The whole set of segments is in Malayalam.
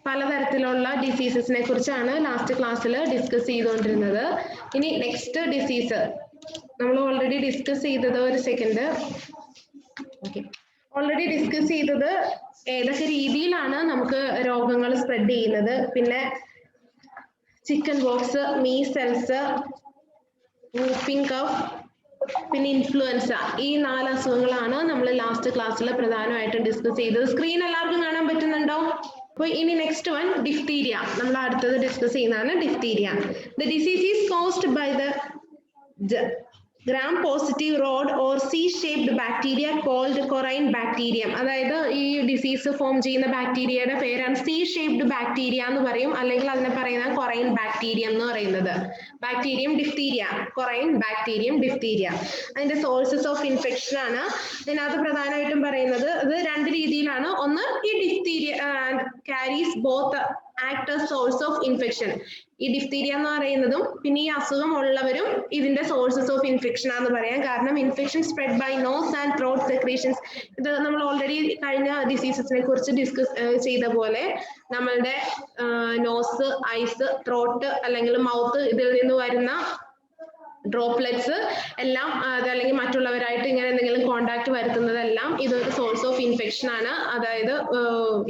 പലതരത്തിലുള്ള ഡിസീസസിനെ കുറിച്ചാണ് ലാസ്റ്റ് ക്ലാസ്സിൽ ഡിസ്കസ് ചെയ്തുകൊണ്ടിരുന്നത്. ഇനി നെക്സ്റ്റ് ഡിസീസ് നമ്മൾ ഓൾറെഡി ഡിസ്കസ് ചെയ്തത്, ഒരു സെക്കൻഡ്, ഓക്കെ, ഓൾറെഡി ഡിസ്കസ് ചെയ്തത് ഏതൊക്കെ രീതിയിലാണ് നമുക്ക് രോഗങ്ങൾ സ്പ്രെഡ് ചെയ്യുന്നത്, പിന്നെ chicken pox, measles, whooping cough, പിന്നെ ഇൻഫ്ലുവൻസ, ഈ 4 അസുഖങ്ങളാണ് നമ്മൾ ലാസ്റ്റ് ക്ലാസ്സിൽ പ്രധാനമായിട്ടും ഡിസ്കസ് ചെയ്തത്. സ്ക്രീൻ എല്ലാവർക്കും കാണാൻ പറ്റുന്നുണ്ടോ? അപ്പോൾ ഇനി നെക്സ്റ്റ് വൺ ഡിഫ്തീരിയ, നമ്മൾ അടുത്തത് ഡിസ്കസ് ചെയ്യുന്നതാണ് diphtheria. The disease is caused by the gram positive rod or C-shaped bacteria called corine bacterium. അതായത് ഈ ഡിസീസ് ഫോം ചെയ്യുന്ന ബാക്ടീരിയയുടെ പേരാണ് C-shaped bacteria എന്ന് പറയും, അല്ലെങ്കിൽ അതിനെ പറയുന്ന corine bacterium എന്ന് പറയുന്നത്. Bacterium diphtheria, corine bacterium diphtheria. അതിന്റെ സോഴ്സസ് ഓഫ് ഇൻഫെക്ഷൻ ആണ് ഇതിനകത്ത് പ്രധാനമായിട്ടും പറയുന്നത്. ഇത് 2 രീതിയിലാണ്. ഒന്ന്, ഈ diphtheria carries both act as source of infection. ഈ ഡിഫ്തീരിയ എന്ന് പറയുന്നതും പിന്നെ ഈ അസുഖം ഉള്ളവരും ഇതിന്റെ സോഴ്സസ് ഓഫ് ഇൻഫെക്ഷൻ ആണെന്ന് പറയാം. കാരണം infection spread by nose and throat secretions, ഇത് നമ്മൾ ഓൾറെഡി കഴിഞ്ഞ ഡിസീസസിനെ കുറിച്ച് ഡിസ്കസ് ചെയ്ത പോലെ നമ്മളുടെ നോസ്, ഐസ്, ത്രോട്ട് അല്ലെങ്കിൽ മൗത്ത്, ഇതിൽ നിന്ന് വരുന്ന ഡ്രോപ്ലെറ്റ്സ് എല്ലാം അല്ലെങ്കിൽ മറ്റുള്ളവരായിട്ട് ഇങ്ങനെ എന്തെങ്കിലും കോണ്ടാക്ട് വരുത്തുന്നതെല്ലാം ഇതൊരു സോഴ്സ് ഓഫ് ഇൻഫെക്ഷൻ ആണ്. അതായത്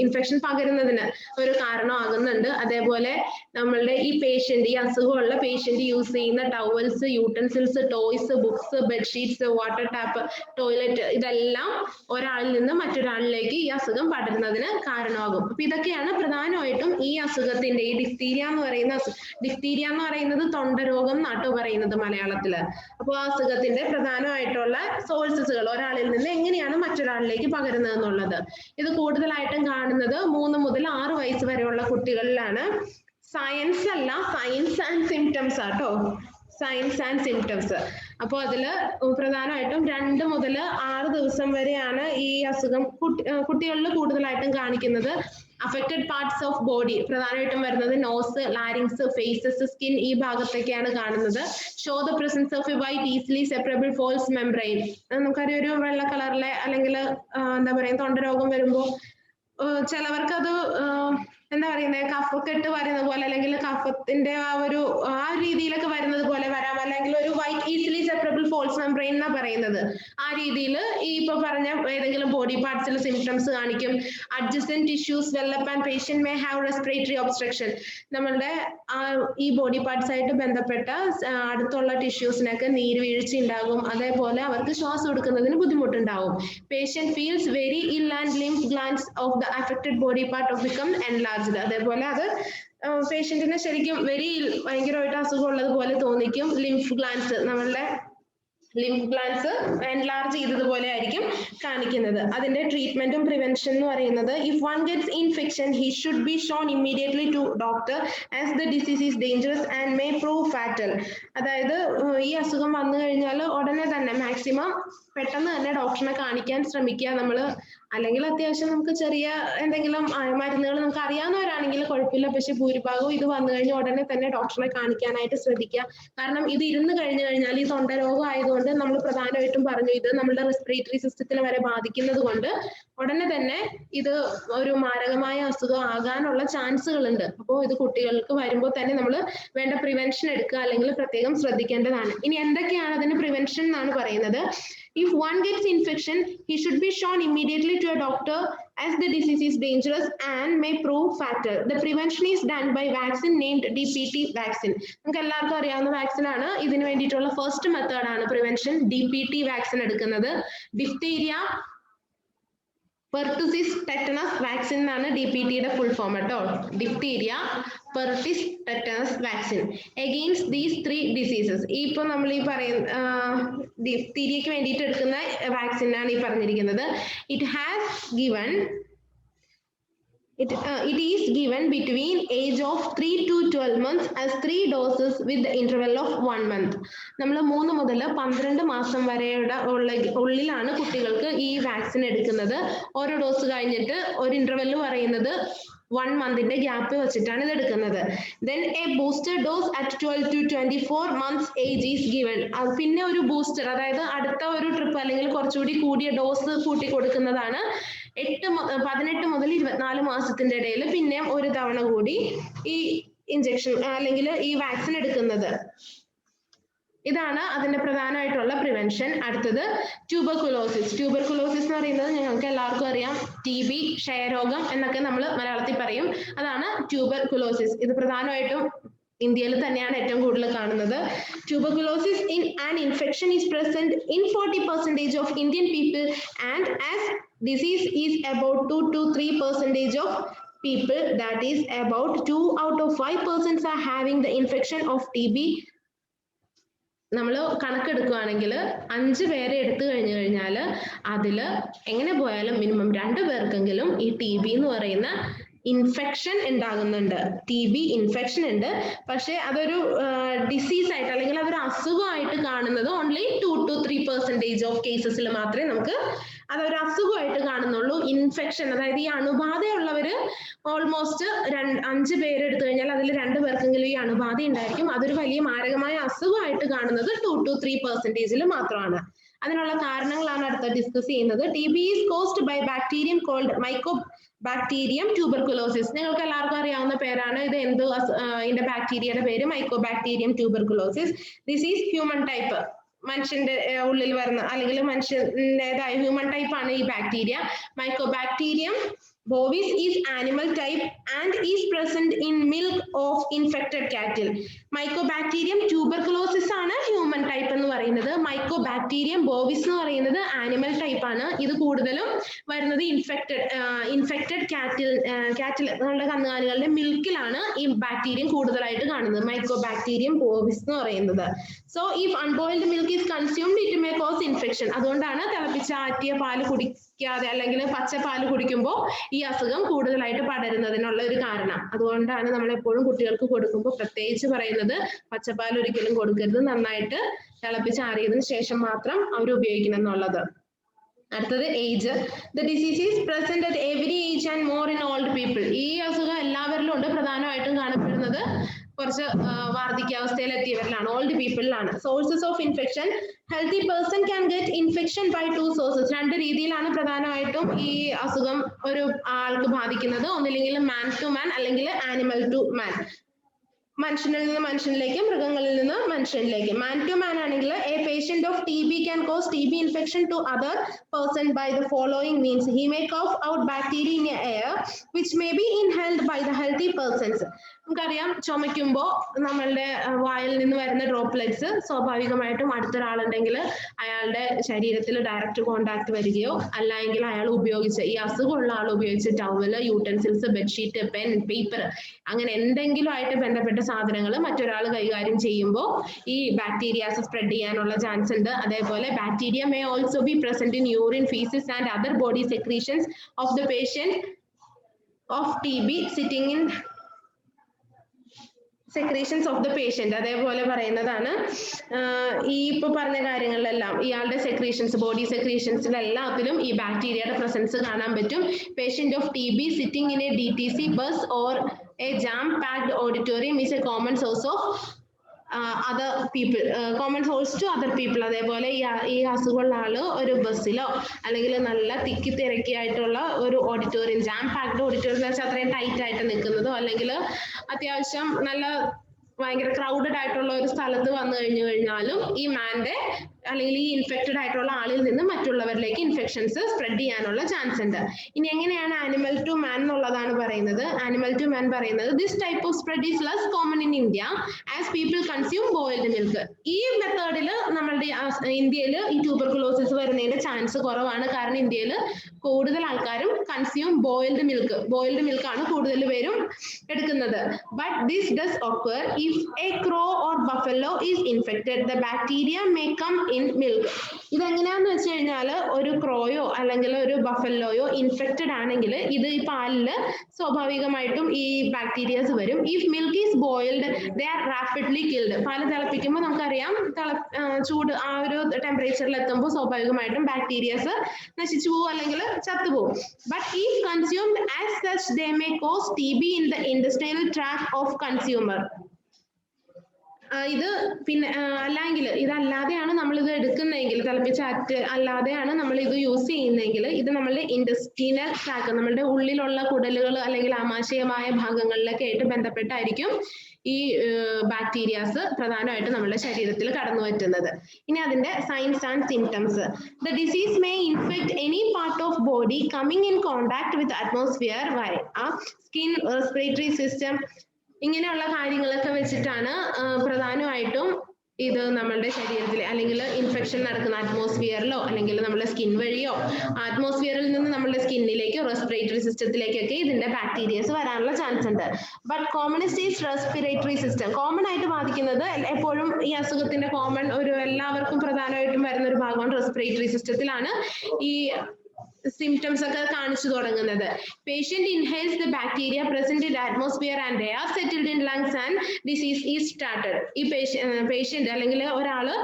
ഇൻഫെക്ഷൻ പകരുന്നതിന് ഒരു കാരണമാകുന്നുണ്ട്. അതേപോലെ നമ്മളുടെ ഈ പേഷ്യന്റ്, ഈ അസുഖമുള്ള പേഷ്യന്റ് യൂസ് ചെയ്യുന്ന towels, utensils, toys, books, bedsheets, water tap, toilet, ഇതെല്ലാം ഒരാളിൽ നിന്ന് മറ്റൊരാളിലേക്ക് ഈ അസുഖം പടരുന്നതിന് കാരണമാകും. അപ്പൊ ഇതൊക്കെയാണ് പ്രധാനമായിട്ടും ഈ അസുഖത്തിന്റെ, ഈ ഡിഫ്തീരിയ എന്ന് പറയുന്നത് തൊണ്ടരോഗം എന്നാട്ടോ പറയുന്നത് മലയാളത്തില്. അപ്പോൾ ആ അസുഖത്തിന്റെ പ്രധാനമായിട്ടുള്ള സോഴ്സസുകൾ, ഒരാളിൽ നിന്ന് എങ്ങനെയാണ് മറ്റൊരാളിലേക്ക് പകരുന്നത് എന്നുള്ളത്. ഇത് കൂടുതലായിട്ടും കാണുന്നത് 3 മുതൽ 6 വയസ്സ് വരെയുള്ള കുട്ടികളിലാണ്. സയൻസ് അല്ല, സയൻസ് ആൻഡ് സിംറ്റംസ് ആട്ടോ, സയൻസ് ആൻഡ് സിംറ്റംസ്. അപ്പോൾ അതില് പ്രധാനമായിട്ടും 2 മുതൽ 6 ദിവസം വരെയാണ് ഈ അസുഖം കുട്ടികളിൽ കൂടുതലായിട്ടും കാണിക്കുന്നത്. അഫക്റ്റഡ് പാർട്സ് ഓഫ് ബോഡി പ്രധാനമായിട്ടും വരുന്നത് നോസ്, ലാരിങ്സ്, ഫേസസ്, സ്കിൻ, ഈ ഭാഗത്തൊക്കെയാണ് കാണുന്നത്. Show the presence of a white easily separable false membrane. നമുക്കറിയാം, ഒരു വെള്ള കളറിലെ അല്ലെങ്കിൽ എന്താ പറയാ തൊണ്ടരോഗം വരുമ്പോൾ ചിലവർക്ക് അത് എന്താ പറയുന്നത്, കഫക്കെട്ട് വരുന്ന പോലെ അല്ലെങ്കിൽ കഫത്തിന്റെ ആ രീതിയിലൊക്കെ വരുന്നത് പോലെ വരാം, അല്ലെങ്കിൽ ഒരു white easily separable false membrane എന്നാ പറയുന്നത്. ആ രീതിയിൽ ഈ ഇപ്പൊ പറഞ്ഞ ഏതെങ്കിലും ബോഡി പാർട്സിൽ സിംപ്റ്റംസ് കാണിക്കും. Adjacent tissues develop and patient may have respiratory obstruction. നമ്മളുടെ ഈ ബോഡി പാർട്സ് ആയിട്ട് ബന്ധപ്പെട്ട അടുത്തുള്ള ടിഷ്യൂസിനൊക്കെ നീർവീഴ്ച ഉണ്ടാകും. അതേപോലെ അവർക്ക് ശ്വാസം എടുക്കുന്നതിന് ബുദ്ധിമുട്ടുണ്ടാവും. Patient feels very ill and lymph glands of the affected body part of become enlarged. അതേപോലെ അത് പേഷ്യന്റിനെ ശരിക്കും ഭയങ്കരമായിട്ട് അസുഖം ഉള്ളതുപോലെ തോന്നിക്കും. ലിംഫ് ഗ്ലാൻഡ്സ്, നമ്മളുടെ ലിംഫ് ഗ്ലാൻഡ്സ് എൻലാർജ് ചെയ്തതുപോലെ ആയിരിക്കും കാണിക്കുന്നത്. അതിന്റെ ട്രീറ്റ്മെന്റും പ്രിവെൻഷൻ എന്ന് പറയുന്നത്, if one gets infection he should be shown immediately to doctor as the disease is dangerous and may prove fatal. അതായത് ഈ അസുഖം വന്നു കഴിഞ്ഞാൽ ഉടനെ തന്നെ മാക്സിമം പെട്ടെന്ന് തന്നെ ഡോക്ടറിനെ കാണിക്കാൻ ശ്രമിക്കുക നമ്മൾ. അല്ലെങ്കിൽ അത്യാവശ്യം നമുക്ക് ചെറിയ എന്തെങ്കിലും മരുന്നുകൾ നമുക്ക് അറിയാവുന്നവരാണെങ്കിൽ കുഴപ്പമില്ല. പക്ഷെ ഭൂരിഭാഗവും ഇത് വന്നു കഴിഞ്ഞാൽ ഉടനെ തന്നെ ഡോക്ടറെ കാണിക്കാനായിട്ട് ശ്രദ്ധിക്കുക. കാരണം ഇത് ഇരുന്ന് കഴിഞ്ഞു കഴിഞ്ഞാൽ, ഈ തൊണ്ടരോഗം ആയതുകൊണ്ട് നമ്മൾ പ്രധാനമായിട്ടും പറഞ്ഞു, ഇത് നമ്മുടെ റെസ്പിറേറ്ററി സിസ്റ്റത്തിനെ വരെ ബാധിക്കുന്നത് കൊണ്ട് ഉടനെ തന്നെ ഇത് ഒരു മാരകമായ അസുഖം ആകാനുള്ള ചാൻസുകൾ ഉണ്ട്. അപ്പോൾ ഇത് കുട്ടികൾക്ക് വരുമ്പോൾ തന്നെ നമ്മൾ വേണ്ട പ്രിവെൻഷൻ എടുക്കുക, അല്ലെങ്കിൽ പ്രത്യേകം ശ്രദ്ധിക്കേണ്ടതാണ്. ഇനി എന്തൊക്കെയാണ് അതിന് പ്രിവെൻഷൻ എന്നാണ് പറയുന്നത്. If one gets infection, he should be shown immediately to a doctor as the disease is dangerous and may prove fatal. The prevention is done by vaccine named DPT vaccine. നമുക്ക് എല്ലാവർക്കും അറിയാവുന്ന വാക്സിൻ ആണ്. ഇതിനു വേണ്ടിയിട്ടുള്ള ഫസ്റ്റ് മെത്തേഡ് ആണ് പ്രിവെൻഷൻ, DPT വാക്സിൻ എടുക്കുന്നത്. ഡിഫ്തീരിയ, പെർട്ടുസിസ്, ടെറ്റനസ് വാക്സിൻ എന്നാണ് DPTയുടെ ഫുൾ ഫോം കേട്ടോ. Diphtheria, pertussis, tetanus vaccine against these 3 diseases. ഈ ഇപ്പൊ നമ്മൾ ഈ പറയുന്ന ഡിഫ്തീരിയക്ക് വേണ്ടിയിട്ട് എടുക്കുന്ന വാക്സിൻ ആണ് ഈ പറഞ്ഞിരിക്കുന്നത്. It is given between age of 3 to 12 months as 3 doses with the interval of 1 month. നമ്മൾ 3 മുതൽ 12 മാസം വരെയുടെ ഉള്ളിലാണ് കുട്ടികൾക്ക് ഈ വാക്സിൻ എടുക്കുന്നത്. ഓരോ ഡോസ് കഴിഞ്ഞിട്ട് ഒരു ഇന്റർവെൽ പറയുന്നത് 1 മന്തിന്റെ ഗ്യാപ്പ് വെച്ചിട്ടാണ് ഇത് എടുക്കുന്നത്. Then a booster dose at 12 to 24 months age is given. പിന്നെ ഒരു ബൂസ്റ്റർ, അതായത് അടുത്ത ഒരു ട്രിപ്പ് അല്ലെങ്കിൽ കുറച്ചുകൂടി കൂടിയ ഡോസ് കൂട്ടി കൊടുക്കുന്നതാണ് 18 മുതൽ 24 മാസത്തിന്റെ ഇടയിൽ പിന്നെയും ഒരു തവണ കൂടി ഈ ഇഞ്ചക്ഷൻ അല്ലെങ്കിൽ ഈ വാക്സിൻ എടുക്കുന്നത്. ഇതാണ് അതിന്റെ പ്രധാനമായിട്ടുള്ള പ്രിവെൻഷൻ. അടുത്തത് ട്യൂബർകുലോസിസ്. ട്യൂബർകുലോസിസ് എന്ന് പറയുന്നത് ഞങ്ങൾക്ക് എല്ലാവർക്കും അറിയാം, TB, ക്ഷയരോഗം എന്നൊക്കെ നമ്മൾ മലയാളത്തിൽ പറയും. അതാണ് ട്യൂബർകുലോസിസ്. ഇത് പ്രധാനമായിട്ടും ഇന്ത്യയിൽ തന്നെയാണ് ഏറ്റവും കൂടുതൽ കാണുന്നത്. Tuberculosis in an infection is present in 40% of Indian people, and as disease is about 2 to 3% of people, that is about 2 out of 5 persons are having the infection of TB. നമ്മൾ കണക്കെടുക്കുകയാണെങ്കിൽ 5 പേരെ എടുത്തു കഴിഞ്ഞു കഴിഞ്ഞാൽ അതിൽ എങ്ങനെ പോയാലും മിനിമം 2 പേർക്കെങ്കിലും ഈ TB എന്ന് പറയുന്ന ഇൻഫെക്ഷൻ ഉണ്ടാകുന്നുണ്ട്. TB ഇൻഫെക്ഷൻ ഉണ്ട്, പക്ഷെ അതൊരു ഡിസീസ് ആയിട്ട് അല്ലെങ്കിൽ അതൊരു അസുഖമായിട്ട് കാണുന്നത് ഓൺലി 2 to 3% ഓഫ് കേസസിൽ മാത്രമേ നമുക്ക് അതൊരു അസുഖമായിട്ട് കാണുന്നുള്ളൂ. ഇൻഫെക്ഷൻ, അതായത് ഈ അണുബാധയുള്ളവര് ഓൾമോസ്റ്റ് 5 പേര് എടുത്തു കഴിഞ്ഞാൽ അതിൽ 2 പേർക്കെങ്കിലും ഈ അണുബാധ ഉണ്ടായിരിക്കും. അതൊരു വലിയ മാരകമായ അസുഖമായിട്ട് കാണുന്നത് 2 to 3% മാത്രമാണ്. അതിനുള്ള കാരണങ്ങളാണ് അടുത്ത ഡിസ്കസ് ചെയ്യുന്നത്. TB is caused by bacterium called Mycobacterium tuberculosis. നിങ്ങൾക്ക് എല്ലാവർക്കും അറിയാവുന്ന പേരാണ് ഇത്. ഇതിന്റെ ബാക്ടീരിയയുടെ പേര് Mycobacterium tuberculosis. This is human type. മനുഷ്യന്റെ ഉള്ളിൽ വരുന്ന അല്ലെങ്കിൽ മനുഷ്യന്റേതായ ഹ്യൂമൻ ടൈപ്പ് ആണ് ഈ bacteria. Mycobacterium bovis is animal type and is present in milk of infected cattle. Mycobacterium tuberculosis ആണ് ഹ്യൂമൻ ടൈപ്പ് എന്ന് പറയുന്നത്. Mycobacterium bovis എന്ന് പറയുന്നത് ആനിമൽ ടൈപ്പ് ആണ്. ഇത് കൂടുതലും വരുന്നത് ഇൻഫെക്റ്റഡ് കാറ്റിൽ നമ്മുടെ കന്നുകാലികളുടെ മിൽക്കിലാണ് ഈ ബാക്ടീരിയം കൂടുതലായിട്ട് കാണുന്നത്. Mycobacterium bovis എന്ന് പറയുന്നത്. So if unboiled milk is consumed, it may cause infection. അതുകൊണ്ടാണ് തിളപ്പിച്ചാറ്റിയ പാല് കുടിക്കാതെ അല്ലെങ്കിൽ പച്ചപ്പാല് കുടിക്കുമ്പോൾ ഈ അസുഖം കൂടുതലായിട്ട് പടരുന്നതിനുള്ള ഒരു കാരണം. അതുകൊണ്ടാണ് നമ്മൾ എപ്പോഴും കുട്ടികൾക്ക് കൊടുക്കുമ്പോൾ പ്രത്യേകിച്ച് പറയുന്നത് പച്ചപ്പാൽ ഒരിക്കലും കൊടുക്കരുത്, നന്നായിട്ട് തിളപ്പിച്ചാറിയതിനു ശേഷം മാത്രം അവർ ഉപയോഗിക്കണം എന്നുള്ളത്. അടുത്തത് age. The disease is present at every age and more in old people. ഈ അസുഖം എല്ലാവരിലും ഉണ്ട്. പ്രധാനമായിട്ടും കാണപ്പെടുന്നത് കുറച്ച് വാർദ്ധക്യാവസ്ഥയിൽ എത്തിയവരിലാണ്, ഓൾഡ് പീപ്പിളിലാണ്. Sources of infection. Healthy person can get infection by 2 sources. 2 രീതിയിലാണ് പ്രധാനമായിട്ടും ഈ അസുഖം ഒരു ആൾക്ക് ബാധിക്കുന്നത്. ഒന്നില്ലെങ്കിൽ മാൻ ടു മാൻ അല്ലെങ്കിൽ ആനിമൽ ടു മാൻ. മനുഷ്യനിൽ നിന്ന് മനുഷ്യനിലേക്ക്, മൃഗങ്ങളിൽ നിന്ന് മനുഷ്യനിലേക്ക്. മാൻ ടു മാൻ ആണെങ്കിൽ A patient of TB can cause TB infection to other person by the following means. He may cough out bacteria in air which may be inhaled by the healthy persons. നമുക്കറിയാം, ചുമയ്ക്കുമ്പോൾ നമ്മളുടെ വായിൽ നിന്ന് വരുന്ന ഡ്രോപ്ലെറ്റ്സ് സ്വാഭാവികമായിട്ടും അടുത്തൊരാളുണ്ടെങ്കിൽ അയാളുടെ ശരീരത്തിൽ ഡയറക്റ്റ് കോണ്ടാക്ട് വരികയോ അല്ലെങ്കിൽ അയാൾ ഉപയോഗിച്ച ഈ അസുഖമുള്ള ആൾ ഉപയോഗിച്ച towel, utensils, bedsheet, pen, paper അങ്ങനെ എന്തെങ്കിലും ആയിട്ട് ബന്ധപ്പെട്ട സാധനങ്ങൾ മറ്റൊരാൾ കൈകാര്യം ചെയ്യുമ്പോൾ ഈ ബാക്ടീരിയാസ് സ്പ്രെഡ് ചെയ്യാനുള്ള ചാൻസ് ഉണ്ട്. അതേപോലെ bacteria may also be present in urine, faeces and other body secretions of the patient of TB sitting in secretions of the patient. അതേപോലെ പറയുന്നതാണ് ഈ ഇപ്പൊ പറഞ്ഞ കാര്യങ്ങളിലെല്ലാം ഇയാളുടെ സെക്രീഷൻസ്, ബോഡി സെക്രീഷൻസിലെല്ലാത്തിലും ഈ ബാക്ടീരിയയുടെ പ്രസൻസ് കാണാൻ പറ്റും. Patient of TB sitting in a DTC bus or a jam packed auditorium is a common source of other people, common source to other people. അതേപോലെ ഈ അസുഖമുള്ള ആള് ഒരു ബസ്സിലോ അല്ലെങ്കിൽ നല്ല തിക്കി തിരക്കിയായിട്ടുള്ള ഒരു ഓഡിറ്റോറിയം, ജാം പാക്ഡ് ഓഡിറ്റോറിയം എന്ന് വെച്ചാൽ അത്രയും ടൈറ്റ് ആയിട്ട് നിൽക്കുന്നതോ അല്ലെങ്കിൽ അത്യാവശ്യം നല്ല ഭയങ്കര ക്രൗഡഡ് ആയിട്ടുള്ള ഒരു സ്ഥലത്ത് വന്നു കഴിഞ്ഞാലും ഈ മാന്റെ അല്ലെങ്കിൽ ഈ ഇൻഫെക്റ്റഡ് ആയിട്ടുള്ള ആളിൽ നിന്ന് മറ്റുള്ളവരിലേക്ക് ഇൻഫെക്ഷൻസ് സ്പ്രെഡ് ചെയ്യാനുള്ള ചാൻസ് ഉണ്ട്. ഇനി എങ്ങനെയാണ് ആനിമൽ ടു മാൻ എന്നുള്ളതാണ് പറയുന്നത്. ആനിമൽ ടു മാൻ പറയുന്നത് this type of spread is less common in India as people consume boiled milk. ഈ മെത്തേഡിൽ നമ്മളുടെ ഇന്ത്യയിൽ ഈ ട്യൂബർകുലോസിസ് വരുന്നതിന്റെ ചാൻസ് കുറവാണ്. കാരണം ഇന്ത്യയിൽ കൂടുതൽ ആൾക്കാരും കൺസ്യൂം ബോയിൽഡ് മിൽക്ക് ആണ് കൂടുതൽ പേരും എടുക്കുന്നത്. But this does occur if a crow or buffalo is infected. The bacteria may come in milk. ഇതെങ്ങനെയാന്ന് വെച്ച് കഴിഞ്ഞാൽ ഒരു ക്രോയോ അല്ലെങ്കിൽ ഒരു ബഫലോയോ ഇൻഫെക്റ്റഡ് ആണെങ്കിൽ ഇത് ഈ പാലില് സ്വാഭാവികമായിട്ടും ഈ ബാക്ടീരിയാസ് വരും. If milk is boiled, they are rapidly killed. പാല് തിളപ്പിക്കുമ്പോൾ നമുക്കറിയാം ചൂട് ആ ഒരു ടെമ്പറേച്ചറിൽ എത്തുമ്പോൾ സ്വാഭാവികമായിട്ടും ബാക്ടീരിയാസ് നശിച്ചു പോകും അല്ലെങ്കിൽ ചത്തുപോകും. But if consumed as such, they may cause TB in the intestinal tract of consumer. ഇത് പിന്നെ അല്ലെങ്കിൽ ഇതല്ലാതെയാണ് നമ്മൾ ഇത് എടുക്കുന്നതെങ്കിൽ തിളപ്പിച്ചാറ്റ് അല്ലാതെയാണ് നമ്മൾ ഇത് യൂസ് ചെയ്യുന്നതെങ്കിൽ ഇത് നമ്മളുടെ ഇൻഡസ്ട്രീനൽ ട്രാക്ക് നമ്മളുടെ ഉള്ളിലുള്ള കുടലുകൾ അല്ലെങ്കിൽ ആമാശയമായ ഭാഗങ്ങളിലൊക്കെ ആയിട്ട് ബന്ധപ്പെട്ടായിരിക്കും ഈ ബാക്ടീരിയാസ് പ്രധാനമായിട്ട് നമ്മുടെ ശരീരത്തിൽ കടന്നു പറ്റുന്നത്. ഇനി അതിന്റെ signs and symptoms. The disease may infect any part of body coming in contact with atmosphere via skin, respiratory system, ഇങ്ങനെയുള്ള കാര്യങ്ങളൊക്കെ വെച്ചിട്ടാണ് പ്രധാനമായിട്ടും ഇത് നമ്മളുടെ ശരീരത്തിൽ അല്ലെങ്കിൽ ഇൻഫെക്ഷൻ നടക്കുന്ന അറ്റ്മോസ്ഫിയറിലോ അല്ലെങ്കിൽ നമ്മുടെ സ്കിൻ വഴിയോ അറ്റ്മോസ്ഫിയറിൽ നിന്ന് നമ്മുടെ സ്കിന്നിലേക്കോ റെസ്പിറേറ്ററി സിസ്റ്റത്തിലേക്കൊക്കെ ഇതിന്റെ ബാക്ടീരിയസ് വരാനുള്ള ചാൻസ് ഉണ്ട്. But commonest is respiratory system. Common ആയിട്ട് ബാധിക്കുന്നത് എപ്പോഴും ഈ അസുഖത്തിന്റെ കോമൺ ഒരു എല്ലാവർക്കും പ്രധാനമായിട്ടും വരുന്ന ഒരു ഭാഗമാണ് റെസ്പിറേറ്ററി സിസ്റ്റത്തിലാണ് ഈ symptoms ഒക്കെ കാണിച്ചു തുടങ്ങുന്നത്. Patient inhales the bacteria present in the atmosphere and they are settled in lungs and disease is started. ഈ patient അല്ലെങ്കിൽ ഒരാള്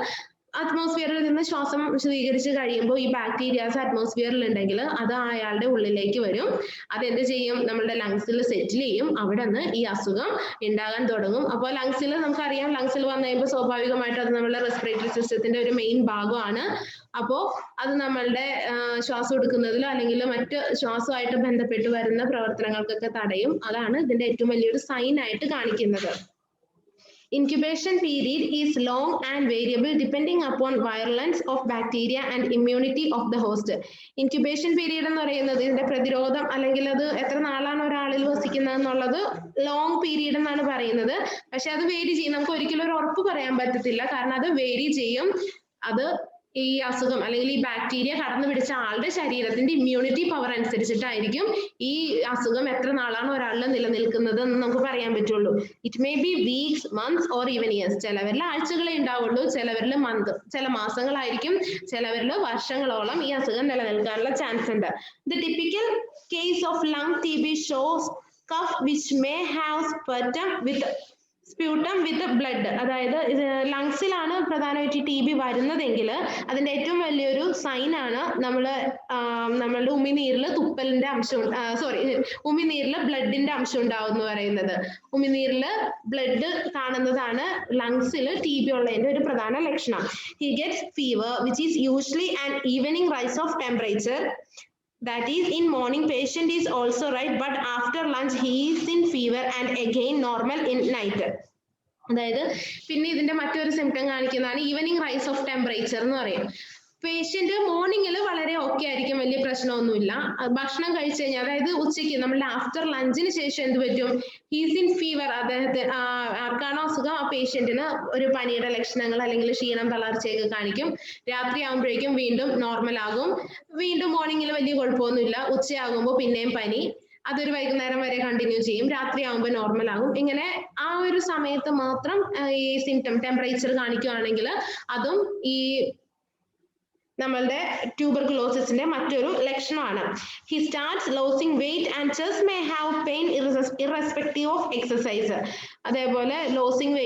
അറ്റ്മോസ്ഫിയറിൽ നിന്ന് ശ്വാസം സ്വീകരിച്ച് കഴിയുമ്പോൾ ഈ ബാക്ടീരിയാസ് അറ്റ്മോസ്ഫിയറിൽ ഉണ്ടെങ്കിൽ അത് അയാളുടെ ഉള്ളിലേക്ക് വരും. അതെന്ത് ചെയ്യും? നമ്മുടെ ലങ്സിൽ സെറ്റിൽ ചെയ്യും. അവിടെ നിന്ന് ഈ അസുഖം ഉണ്ടാകാൻ തുടങ്ങും. അപ്പോൾ ലങ്സിൽ നമുക്കറിയാം, ലങ്സിൽ വന്നു കഴിയുമ്പോൾ സ്വാഭാവികമായിട്ട് അത് നമ്മുടെ റെസ്പിറേറ്ററി സിസ്റ്റത്തിന്റെ ഒരു മെയിൻ ഭാഗമാണ്. അപ്പോൾ അത് നമ്മളുടെ ശ്വാസം എടുക്കുന്നതിലോ അല്ലെങ്കിൽ മറ്റ് ശ്വാസമായിട്ട് ബന്ധപ്പെട്ട് വരുന്ന പ്രവർത്തനങ്ങൾക്കൊക്കെ തടയും. അതാണ് ഇതിന്റെ ഏറ്റവും വലിയൊരു സൈൻ ആയിട്ട് കാണിക്കുന്നത്. Incubation period is long and variable depending upon virulence of bacteria and immunity of the host. Incubation period എന്ന് പറയുന്നത് ഇതിന്റെ പ്രതിരോധം അല്ലെങ്കിൽ അത് എത്ര നാളാണ് ഒരാളിൽ വസിക്കുന്നത് എന്നുള്ളത് ലോങ് പീരീഡ് എന്നാണ് പറയുന്നത്. പക്ഷെ അത് വേരി ചെയ്യും. നമുക്ക് ഒരിക്കലും ഒരു ഉറപ്പ് പറയാൻ പറ്റത്തില്ല. കാരണം അത് വേരി ചെയ്യും. അത് ഈ അസുഖം അല്ലെങ്കിൽ ഈ ബാക്ടീരിയ കടന്നു പിടിച്ച ആളുടെ ശരീരത്തിന്റെ ഇമ്മ്യൂണിറ്റി പവർ അനുസരിച്ചിട്ടായിരിക്കും ഈ അസുഖം എത്ര നാളാണ് ഒരാളിൽ നിലനിൽക്കുന്നത് എന്ന് നമുക്ക് പറയാൻ പറ്റുള്ളൂ. It may be weeks, months or even years. ചിലവരിൽ ആഴ്ചകളെ ഉണ്ടാവുള്ളൂ, ചിലവരിൽ മന്ത്, ചില മാസങ്ങളായിരിക്കും, ചിലവരിൽ വർഷങ്ങളോളം ഈ അസുഖം നിലനിൽക്കാനുള്ള ചാൻസ് ഉണ്ട്. The typical case of lung TB shows cough which may have sputum with blood. അതായത് ലങ്സിലാണ് പ്രധാനമായിട്ട് TB വരുന്നതെങ്കിൽ അതിന്റെ ഏറ്റവും വലിയൊരു സൈൻ ആണ് നമ്മളുടെ ഉമിനീരിൽ തുപ്പലിന്റെ അംശം, ഉമിനീരിൽ ബ്ലഡിന്റെ അംശം ഉണ്ടാവും എന്ന് പറയുന്നത്. ഉമിനീരിൽ ബ്ലഡ് കാണുന്നതാണ് ലങ്സിൽ TB ഉള്ളതിന്റെ ഒരു പ്രധാന ലക്ഷണം. He gets fever which is usually and evening rise of temperature. That is, in morning patient is also right, but after lunch he is in fever and again normal in night. അതായത് പിന്നെ ഇതിന്റെ മറ്റൊരു സിംറ്റം കാണിക്കുന്നതാണ് ഈവനിങ് റൈസ് ഓഫ് ടെമ്പറേച്ചർ എന്ന് പറയും. പേഷ്യന്റ് മോർണിംഗിൽ വളരെ ഓക്കെ ആയിരിക്കും, വലിയ പ്രശ്നമൊന്നുമില്ല. ഭക്ഷണം കഴിച്ചു കഴിഞ്ഞാൽ അതായത് ഉച്ചയ്ക്ക് നമ്മളുടെ ആഫ്റ്റർ ലഞ്ചിന് ശേഷം എന്ത് പറ്റും? He's in fever. അദ്ദേഹത്തെ ആർക്കാണോ അസുഖം ആ പേഷ്യന്റിന് ഒരു പനിയുടെ ലക്ഷണങ്ങൾ അല്ലെങ്കിൽ ക്ഷീണം, തളർച്ചയൊക്കെ കാണിക്കും. രാത്രി ആകുമ്പോഴേക്കും വീണ്ടും നോർമൽ ആകും. വീണ്ടും മോർണിംഗിൽ വലിയ കുഴപ്പമൊന്നുമില്ല. ഉച്ചയാകുമ്പോൾ പിന്നെയും പനി. അതൊരു വൈകുന്നേരം വരെ കണ്ടിന്യൂ ചെയ്യും. രാത്രി ആകുമ്പോൾ നോർമൽ ആകും. ഇങ്ങനെ ആ ഒരു സമയത്ത് മാത്രം ഈ സിംറ്റം ടെമ്പറേച്ചർ കാണിക്കുകയാണെങ്കിൽ അതും ഈ നമ്മളുടെ ട്യൂബർകുലോസിന്റെ മറ്റൊരു ലക്ഷണമാണ്. He starts losing weight and chest may have pain irrespective of exercise. അതേപോലെ ലോസിങ്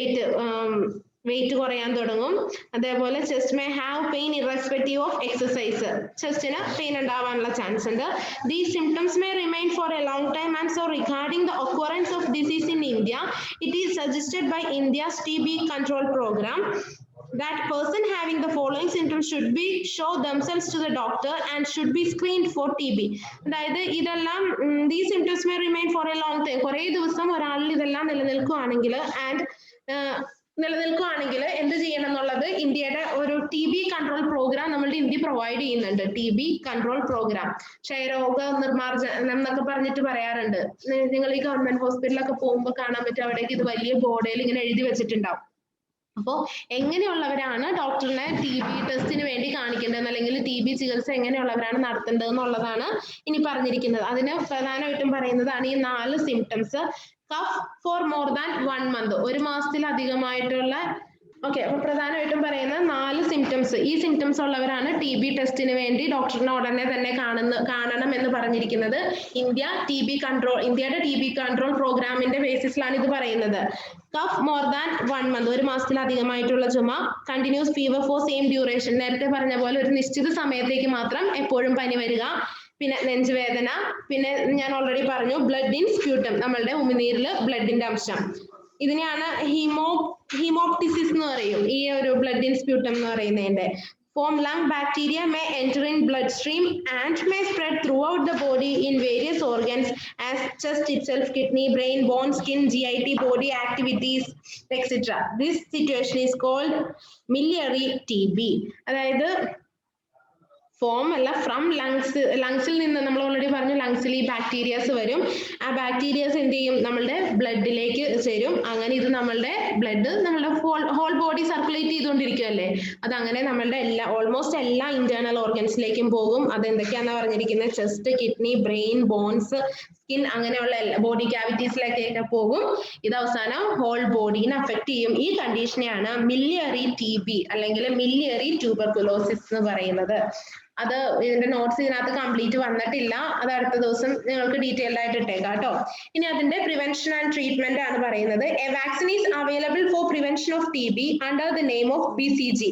വെയിറ്റ് കുറയാൻ തുടങ്ങും. അതേപോലെ chest may have pain irrespective of exercise. ചെസ്റ്റിന് പെയിൻ ഉണ്ടാവാനുള്ള ചാൻസ് ഉണ്ട്. These symptoms may remain for a long time and so regarding the occurrence of disease in India, it is suggested by India's TB control program that person having the following symptoms should be show themselves to the doctor and should be screened for TB. അതായത് ഇതെല്ലാം these symptoms may remain for a long time. കുറേ ദിവസം ഒരാളിൽ ഇതെല്ലാം നിലനിൽക്കുകയാണെങ്കിൽ എന്ത് ചെയ്യണം എന്നുള്ളത് ഇന്ത്യയുടെ ഒരു TB കൺട്രോൾ പ്രോഗ്രാം നമ്മളുടെ ഇന്ത്യ പ്രൊവൈഡ് ചെയ്യുന്നുണ്ട്. TB കൺട്രോൾ പ്രോഗ്രാം, ക്ഷയരോഗ നിർമ്മാർജ്ജനം എന്നൊക്കെ പറഞ്ഞിട്ട് പറയാറുണ്ട്. നിങ്ങൾ ഈ ഗവൺമെന്റ് ഹോസ്പിറ്റലൊക്കെ പോകുമ്പോൾ കാണാൻ പറ്റും, അവിടേക്ക് ഇത് വലിയ ബോർഡിൽ ഇങ്ങനെ എഴുതി വെച്ചിട്ടുണ്ടാവും. അപ്പോൾ എങ്ങനെയുള്ളവരാണ് ഡോക്ടറിനെ TB ടെസ്റ്റിന് വേണ്ടി കാണിക്കേണ്ടത് അല്ലെങ്കിൽ TB ചികിത്സ എങ്ങനെയുള്ളവരാണ് നടത്തേണ്ടത് എന്നുള്ളതാണ് ഇനി പറഞ്ഞിരിക്കുന്നത്. അതിന് പ്രധാനമായിട്ടും പറയുന്നതാണ് ഈ 4 symptoms. Cough for more than 1 month, ഒരു മാസത്തിലധികമായിട്ടുള്ള. ഓക്കെ, അപ്പൊ പ്രധാനമായിട്ടും പറയുന്ന 4 സിംറ്റംസ്, ഈ സിംറ്റംസ് ഉള്ളവരാണ് TB ടെസ്റ്റിന് വേണ്ടി ഡോക്ടറിനെ ഉടനെ തന്നെ കാണണം എന്ന് പറഞ്ഞിരിക്കുന്നത്. ഇന്ത്യയുടെ TB കൺട്രോൾ പ്രോഗ്രാമിന്റെ ബേസിസിലാണ് ഇത് പറയുന്നത്. കഫ് മോർ ദാൻ 1 month, ഒരു മാസത്തിലധികമായിട്ടുള്ള ചുമ. Continuous fever for same duration, നേരത്തെ പറഞ്ഞ പോലെ ഒരു നിശ്ചിത സമയത്തേക്ക് മാത്രം എപ്പോഴും പനി വരിക. പിന്നെ നെഞ്ചുവേദന. പിന്നെ ഞാൻ ഓൾറെഡി പറഞ്ഞു ബ്ലഡ് ഇൻ സ്പ്യൂട്ടം, നമ്മളുടെ ഉമിനീരില് ബ്ലഡിന്റെ അംശം. ഇതിനെയാണ് ഹീമോപ്റ്റിസിസ് എന്ന് പറയും, ഈ ഒരു ബ്ലഡ് ഇൻ സ്പ്യൂട്ടം എന്ന് പറയുന്നതിന്റെ. From lung, bacteria may enter in bloodstream and may spread throughout the body in various organs as chest itself, kidney, brain, bone, skin, GIT, body activities, etc. This situation is called miliary TB. അതായത് ഫോം അല്ല, ഫ്രം ലങ്സിൽ നിന്ന്, നമ്മൾ ഓൾറെഡി പറഞ്ഞു ലങ്സിൽ ഈ ബാക്ടീരിയാസ് വരും. ആ ബാക്ടീരിയാസ് എന്ത് ചെയ്യും, നമ്മളുടെ ബ്ലഡിലേക്ക് ചേരും. അങ്ങനെ ഇത് നമ്മളുടെ ബ്ലഡ് നമ്മളുടെ ഹോൾ ബോഡി സർക്കുലേറ്റ് ചെയ്തുകൊണ്ടിരിക്കുകയല്ലേ, അതങ്ങനെ നമ്മളുടെ ഓൾമോസ്റ്റ് എല്ലാ ഇന്റേണൽ ഓർഗൻസിലേക്കും പോകും. അതെന്തൊക്കെയാണെന്ന് പറഞ്ഞിരിക്കുന്നത്, chest, kidney, brain, bones, skin, അങ്ങനെയുള്ള ബോഡി ക്യാവിറ്റീസിലേക്കൊക്കെ പോകും. ഇത് അവസാനം ഹോൾ ബോഡീനെ അഫക്ട് ചെയ്യും. ഈ കണ്ടീഷനെയാണ് മില്ലിയറി TB അല്ലെങ്കിൽ മില്ലിയറി ട്യൂബർകുലോസിസ് എന്ന് പറയുന്നത്. അത് ഇതിന്റെ നോട്ട്സ് ഇതിനകത്ത് കംപ്ലീറ്റ് വന്നിട്ടില്ല, അത് അടുത്ത ദിവസം നിങ്ങൾക്ക് ഡീറ്റെയിൽഡ് ആയിട്ട് ഇട്ടേക്കാം കേട്ടോ. ഇനി അതിന്റെ പ്രിവെൻഷൻ ആൻഡ് ട്രീറ്റ്മെന്റ് ആണ് പറയുന്നത്. A vaccine is available for prevention of TB under the name of BCG.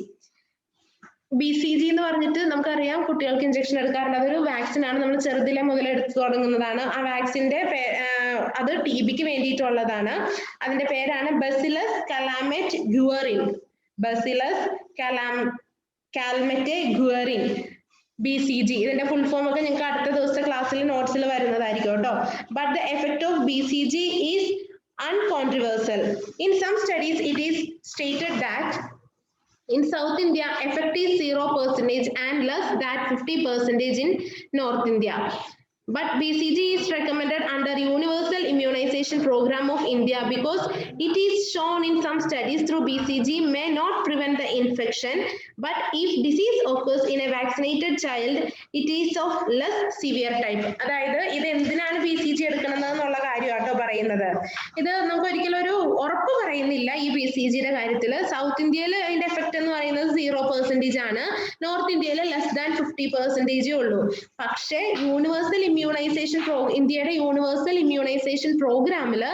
BCG എന്ന് പറഞ്ഞിട്ട് നമുക്കറിയാം, കുട്ടികൾക്ക് ഇഞ്ചക്ഷൻ എടുക്കാറുണ്ട്. അതൊരു വാക്സിൻ ആണ്, നമ്മൾ ചെറുതിലെ മുതൽ എടുത്തു തുടങ്ങുന്നതാണ്. ആ വാക്സിന്റെ അത് TBക്ക് വേണ്ടിയിട്ടുള്ളതാണ്. അതിന്റെ പേരാണ് ബസിലസ് കാലാമറ്റ് ഗുവറിൻ. ബസിലസ് കാൽമറ്റ് ഗുവറിൻ, BCG. ഇതിന്റെ ഫുൾ ഫോം ഒക്കെ നിങ്ങൾക്ക് അടുത്ത ദിവസത്തെ ക്ലാസ്സിൽ നോട്ട്സിൽ വരുന്നതായിരിക്കും കേട്ടോ. But the effect of BCG is uncontroversial. In some studies it is stated that in South India effect is 0% and less than 50% in North India. But BCG is recommended under Universal Immunization Program of India because it is shown in some studies through BCG may not prevent the infection, but if disease occurs in a vaccinated child, it is of less severe type. അതായത് ഇത് എന്തിനാണ് BCG എടുക്കണമെന്നുള്ള കാര്യമാട്ടോ പറയുന്നത്. ഇത് നമുക്ക് ഒരിക്കലും ഒരു ഉറപ്പ് പറയുന്നില്ല ഈ BCGയുടെ കാര്യത്തിൽ. സൗത്ത് ഇന്ത്യയിൽ അതിന്റെ എഫക്ട് എന്ന് പറയുന്നത് 0% ആണ്, നോർത്ത് ഇന്ത്യയിൽ ലെസ് ദാൻ 50% ഉള്ളൂ. പക്ഷേ ഇന്ത്യയുടെ യൂണിവേഴ്സൽ ഇമ്മ്യൂണൈസേഷൻ പ്രോഗ്രാമില്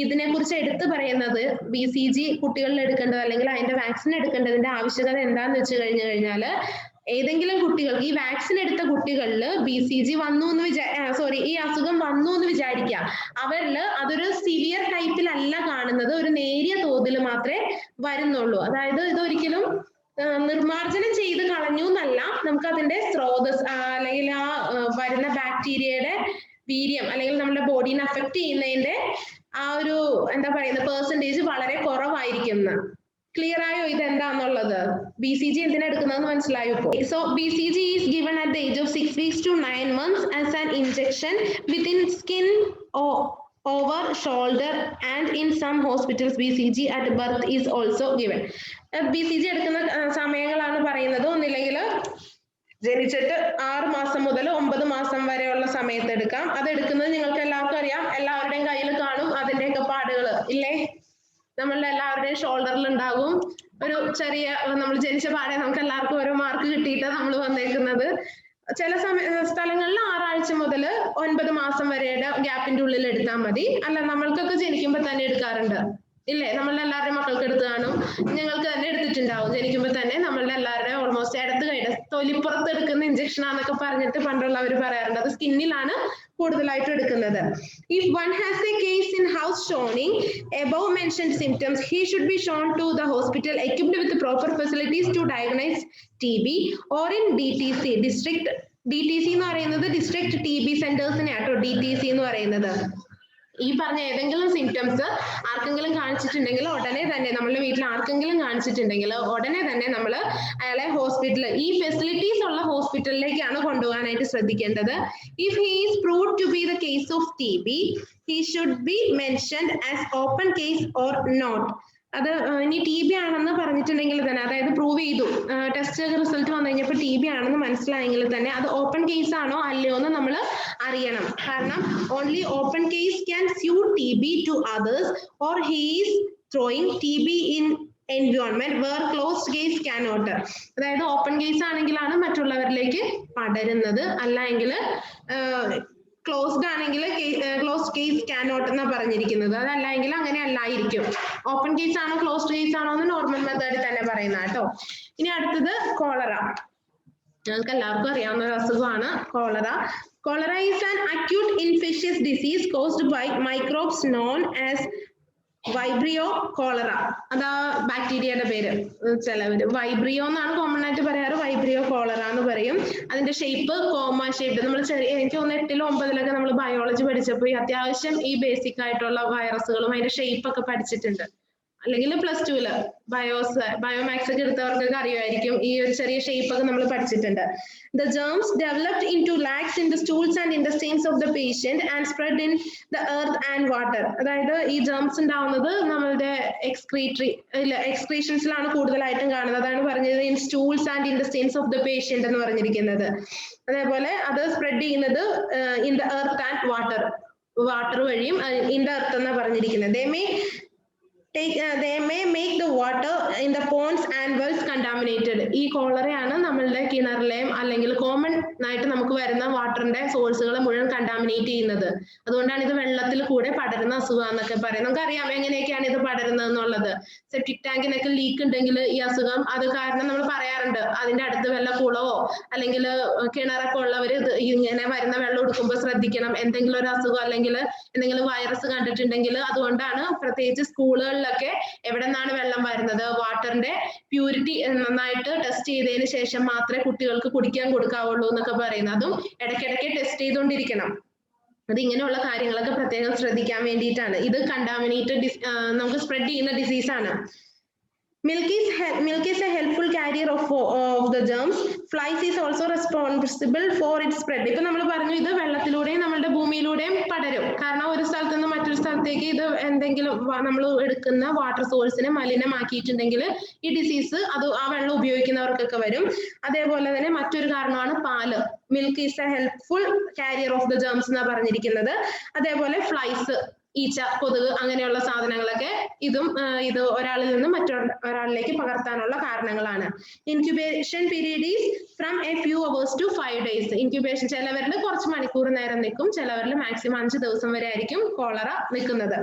ഇതിനെ കുറിച്ച് എടുത്തു പറയുന്നത് BCG കുട്ടികളിൽ എടുക്കേണ്ടത് അല്ലെങ്കിൽ അതിന്റെ വാക്സിൻ എടുക്കേണ്ടതിന്റെ ആവശ്യകത എന്താന്ന് വെച്ച് കഴിഞ്ഞാല്, ഏതെങ്കിലും കുട്ടികൾക്ക്, ഈ വാക്സിൻ എടുത്ത കുട്ടികളിൽ BCG വന്നു എന്ന് ഈ അസുഖം വന്നു എന്ന് വിചാരിക്കുക, അവരില് അതൊരു സിവിയർ ടൈപ്പിലല്ല കാണുന്നത്, ഒരു നേരിയ തോതിൽ മാത്രമേ വരുന്നുള്ളൂ. അതായത് ഇതൊരിക്കലും നിർമ്മാർജ്ജനം ചെയ്ത് കളഞ്ഞു എന്നല്ല, നമുക്ക് അതിന്റെ സ്രോതസ് അല്ലെങ്കിൽ ആ വരുന്ന ബാക്ടീരിയയുടെ വീര്യം അല്ലെങ്കിൽ നമ്മുടെ ബോഡീനെ അഫക്ട് ചെയ്യുന്നതിന്റെ ആ ഒരു എന്താ പറയുന്ന പെർസെന്റേജ് വളരെ കുറവായിരിക്കും. ക്ലിയർ ആയോ ഇത് എന്താന്നുള്ളത്? BCG എന്തിനാ എടുക്കുന്നതെന്ന് മനസ്സിലായോ ഇപ്പോ? So BCG is given at the age of 6 weeks to 9 months as an injection within skin over shoulder, and in some hospitals BCG at birth is also given. BCG എടുക്കുന്ന സമയങ്ങളാണ് പറയുന്നത്. ഒന്നില്ലെങ്കിൽ ജനിച്ചിട്ട് 6 മാസം മുതൽ 9 മാസം വരെയുള്ള സമയത്ത് എടുക്കാം. അത് എടുക്കുന്നത് നിങ്ങൾക്ക് എല്ലാവർക്കും അറിയാം, എല്ലാവരുടെയും കയ്യിൽ കാണും അതിന്റെയൊക്കെ പാടുകൾ ഇല്ലേ, നമ്മളുടെ എല്ലാവരുടെയും ഷോൾഡറിൽ ഉണ്ടാകും. ഒരു ചെറിയ, നമ്മൾ ജനിച്ച പാടെ നമുക്ക് എല്ലാവർക്കും ഓരോ മാർക്ക് കിട്ടിയിട്ടാണ് നമ്മൾ വന്നേക്കുന്നത്. ചില സ്ഥലങ്ങളിൽ 6 ആഴ്ച മുതൽ 9 മാസം വരെയുടെ ഗ്യാപ്പിന്റെ ഉള്ളിൽ എടുത്താൽ മതി. അല്ല, നമ്മൾക്കൊക്കെ ജനിക്കുമ്പോൾ തന്നെ എടുക്കാറുണ്ട് ഇല്ലേ, നമ്മളുടെ എല്ലാവരുടെയും മക്കൾക്ക് എടുത്ത് കാണും, ഞങ്ങൾക്ക് തന്നെ എടുത്തിട്ടുണ്ടാവും. ജനിക്കുമ്പോൾ തന്നെ നമ്മളുടെ എല്ലാവരുടെയും ഓൾമോസ്റ്റ് ഇടത്ത് കൈയുടെ തൊലിപ്പുറത്ത് എടുക്കുന്ന ഇഞ്ചക്ഷൻ ആണെന്നൊക്കെ പറഞ്ഞിട്ട് പണ്ടുള്ളവർ പറയാറുണ്ട്. അത് സ്കിന്നിലാണ് കൂടുതലായിട്ട് എടുക്കുന്നത്. If one has a case in house showing above mentioned symptoms, he should be shown to the hospital equipped with the proper facilities to diagnose TB or in DTC, DTC എന്ന് പറയുന്നത് ഡിസ്ട്രിക്ട് TB സെന്റേഴ്സിനെ ആട്ടോ DTC എന്ന് പറയുന്നത്. ഈ പറഞ്ഞ ഏതെങ്കിലും സിംറ്റംസ് ആർക്കെങ്കിലും കാണിച്ചിട്ടുണ്ടെങ്കിൽ ഉടനെ തന്നെ, നമ്മളുടെ വീട്ടിൽ ആർക്കെങ്കിലും കാണിച്ചിട്ടുണ്ടെങ്കിൽ ഉടനെ തന്നെ നമ്മൾ അയാളെ ഈ ഫെസിലിറ്റീസ് ഉള്ള ഹോസ്പിറ്റലിലേക്കാണ് കൊണ്ടുപോകാനായിട്ട് ശ്രദ്ധിക്കേണ്ടത്. If he is proved to be the case of TB, he should be mentioned as open case or not. അത് ഇനി ടി ബി ആണെന്ന് പറഞ്ഞിട്ടുണ്ടെങ്കിൽ തന്നെ, അതായത് പ്രൂവ് ചെയ്തു, ടെസ്റ്റ് റിസൾട്ട് വന്നു കഴിഞ്ഞപ്പോൾ ടി ബി ആണെന്ന് മനസ്സിലായെങ്കിൽ തന്നെ അത് ഓപ്പൺ കേസ് ആണോ അല്ലയോ എന്ന് നമ്മൾ അറിയണം. കാരണം only open case can sue T B to others or he's throwing T B in environment where closed case cannot. അതായത് ഓപ്പൺ കേസ് ആണെങ്കിലാണ് മറ്റുള്ളവരിലേക്ക് പടരുന്നത്, അല്ല എങ്കിൽ ക്ലോസ്ഡ് ആണെങ്കിൽ ക്ലോസ്ഡ് കേസ് cannot എന്നാ പറഞ്ഞിരിക്കുന്നത്. അതല്ല എങ്കിൽ അങ്ങനെ അല്ലായിരിക്കും. ഓപ്പൺ കേസ് ആണോ ക്ലോസ്ഡ് കേസ് ആണോ എന്ന് നോർമൽ മെത്തേഡിൽ തന്നെ പറയുന്ന കേട്ടോ. ഇനി അടുത്തത് കോളറ. ഞങ്ങൾക്ക് എല്ലാവർക്കും അറിയാവുന്ന ഒരു അസുഖമാണ് cholera. Cholera is an acute infectious disease caused by microbes known as vibrio cholera. അതാ ബാക്ടീരിയയുടെ പേര്. ചിലവര് വൈബ്രിയോ എന്നാണ് കോമൺ ആയിട്ട് പറയാറ്, വൈബ്രിയോ കോളറ എന്ന് പറയും. അതിന്റെ ഷേപ്പ് കോമ ഷേപ്പ്. നമ്മൾ എനിക്ക് തോന്നുന്നു 8ലും 9ലൊക്കെ നമ്മൾ ബയോളജി പഠിച്ചപ്പോൾ അത്യാവശ്യം ഈ ബേസിക് ആയിട്ടുള്ള വൈറസുകളും അതിന്റെ ഷേപ്പ് ഒക്കെ പഠിച്ചിട്ടുണ്ട്. അല്ലെങ്കിൽ +2 ബയോമാക്സ് ഒക്കെ എടുത്തവർക്കൊക്കെ അറിയുമായിരിക്കും. ഈ ഒരു ചെറിയ ഷേപ്പ് ഒക്കെ നമ്മൾ പഠിച്ചിട്ടുണ്ട്. The germs developed into lacs in the stools and intestines of the patient and spread in the earth and water. അതായത് ഈ germs ഉണ്ടാവുന്നത് നമ്മളുടെ എക്സ്ക്രീഷൻസിലാണ് കൂടുതലായിട്ടും കാണുന്നത്. അതാണ് പറഞ്ഞത് in stools and intestines of the patient എന്ന് പറഞ്ഞിരിക്കുന്നത്. അതേപോലെ അത് സ്പ്രെഡ് ചെയ്യുന്നത് in the earth and water വഴിയും in the earth എന്നാണ് പറഞ്ഞിരിക്കുന്നത്. They may make the water in the ponds and wells contaminated. ഈ കോളറയാണ് നമ്മളുടെ കിണറിലെയും അല്ലെങ്കിൽ കോമൺ ആയിട്ട് നമുക്ക് വരുന്ന വാട്ടറിന്റെ സോഴ്സുകളെ മുഴുവൻ കണ്ടാമിനേറ്റ് ചെയ്യുന്നത്. അതുകൊണ്ടാണ് ഇത് വെള്ളത്തിൽ കൂടെ പടരുന്ന അസുഖം എന്നൊക്കെ പറയും. നമുക്ക് അറിയാം എങ്ങനെയൊക്കെയാണ് ഇത് പടരുന്നത് എന്നുള്ളത്. സെപ്റ്റിക് ടാങ്കിനൊക്കെ ലീക്ക് ഉണ്ടെങ്കിൽ ഈ അസുഖം അത് കാരണം നമ്മൾ പറയാറുണ്ട്, അതിന്റെ അടുത്ത് വല്ല കുളവോ അല്ലെങ്കിൽ കിണറൊക്കെ ഉള്ളവർ ഇങ്ങനെ വരുന്ന വെള്ളം എടുക്കുമ്പോൾ ശ്രദ്ധിക്കണം, എന്തെങ്കിലും ഒരു അസുഖം അല്ലെങ്കിൽ എന്തെങ്കിലും വൈറസ് കണ്ടിട്ടുണ്ടെങ്കിൽ. അതുകൊണ്ടാണ് പ്രത്യേകിച്ച് സ്കൂളുകളിലൊക്കെ എവിടെ നിന്നാണ് വെള്ളം വരുന്നത്, വാട്ടറിന്റെ പ്യൂരിറ്റി നന്നായിട്ട് ടെസ്റ്റ് ചെയ്തതിന് ശേഷം മാത്രമേ കുട്ടികൾക്ക് കുടിക്കാൻ കൊടുക്കാവുള്ളൂ എന്നൊക്കെ പറയുന്നത്. അതും ഇടയ്ക്കിടയ്ക്ക് ടെസ്റ്റ് ചെയ്തുകൊണ്ടിരിക്കണം. അത് ഇങ്ങനെയുള്ള കാര്യങ്ങളൊക്കെ പ്രത്യേകം ശ്രദ്ധിക്കാൻ വേണ്ടിയിട്ടാണ്. ഇത് കണ്ടാമിനേറ്റഡ് നമുക്ക് സ്പ്രെഡ് ചെയ്യുന്ന ഡിസീസാണ്. Milk is a helpful carrier of the germs. Flies is also responsible for its spread. ഇപ്പൊ നമ്മൾ പറഞ്ഞു ഇത് വെള്ളത്തിലൂടെയും നമ്മളുടെ ഭൂമിയിലൂടെയും പടരും. കാരണം ഒരു സ്ഥലത്ത് നിന്ന് മറ്റൊരു സ്ഥലത്തേക്ക് ഇത് എന്തെങ്കിലും നമ്മൾ എടുക്കുന്ന വാട്ടർ സോഴ്സിനെ മലിനമാക്കിയിട്ടുണ്ടെങ്കിൽ ഈ ഡിസീസ് അത് ആ വെള്ളം ഉപയോഗിക്കുന്നവർക്കൊക്കെ വരും. അതേപോലെ തന്നെ മറ്റൊരു കാരണമാണ് പാല്. Milk is a helpful carrier of the germs എന്നാണ് പറഞ്ഞിരിക്കുന്നത്. അതേപോലെ ഫ്ലൈസ്, ഈച്ച, കൊതുക് അങ്ങനെയുള്ള സാധനങ്ങളൊക്കെ ഇത് ഒരാളിൽ നിന്ന് മറ്റൊരാളിലേക്ക് പകർത്താനുള്ള കാരണങ്ങളാണ്. Incubation period is from a few hours to 5 days. Incubation ചിലവരിൽ കുറച്ച് മണിക്കൂർ നേരം നിൽക്കും, ചിലവരിൽ മാക്സിമം 5 ദിവസം വരെ ആയിരിക്കും കോളറ നിൽക്കുന്നത്.